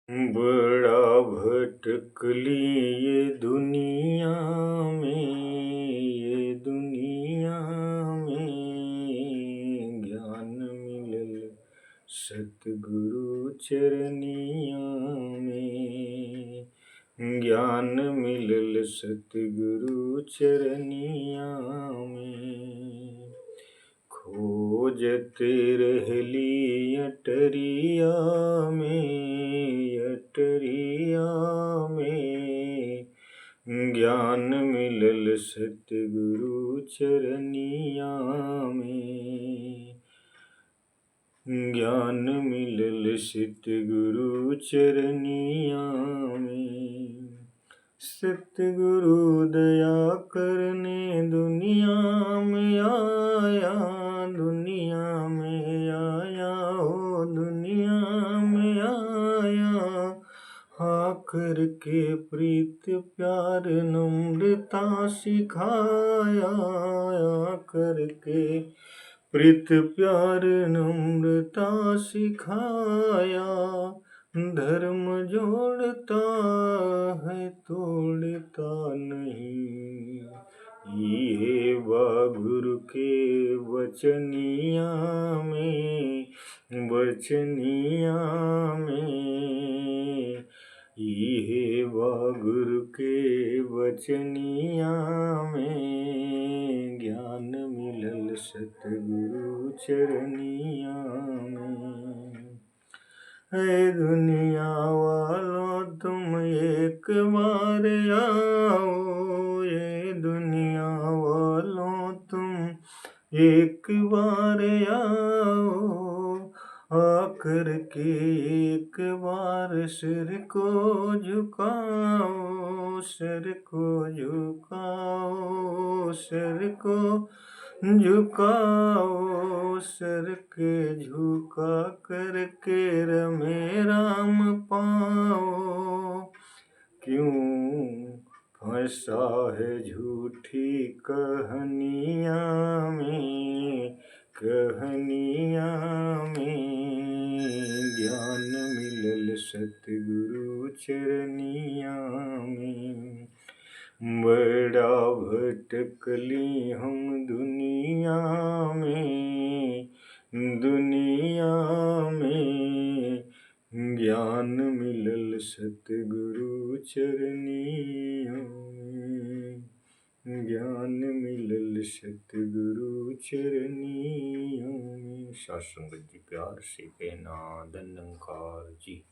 बड़ा भटकली ये दुनिया में, ये दुनिया में ज्ञान मिलल सतगुरु चरनिया में, ज्ञान मिलल सतगुरु चरनिया में। खोजते रहली अटरिया में, अटरिया में ज्ञान मिलल सतगुरु चरनिया में, ज्ञान मिलल सतगुरु चरनिया में। सतगुरु दया करने दुनिया में आया, दुनिया में आया, ओ दुनिया में आया। आकर के प्रीत प्यार नम्रता सिखाया, आकर के प्रीत प्यार नम्रता सिखाया। धर्म जोड़ता है तोड़ता नहीं, ये गुरु के वचनिया में, वचनिया में। ये गुरु के वचनिया में, ज्ञान मिलल सतगुरु चरनिया में। ऐ दुनिया वालों तुम एक बार आओ, ये दुनिया वालों तुम एक बार आओ। आकर के एक बार सिर को झुकाओ, सिर को झुकाओ, सिर को झुकाओ। सिर के झुका करके रमे राम पाओ। क्यों फंसा है झूठी कहानिया में, कहानिया में ज्ञान मिलल सतगुरु चरनिया में। बड़ा भटकली हम दुनिया में, दुनिया में ज्ञान मिलल सतगुरु चरनिया में, ज्ञान मिलल सतगुरु चरनिया में। सात संगत जी प्यार से कहना, धन्यकार जी।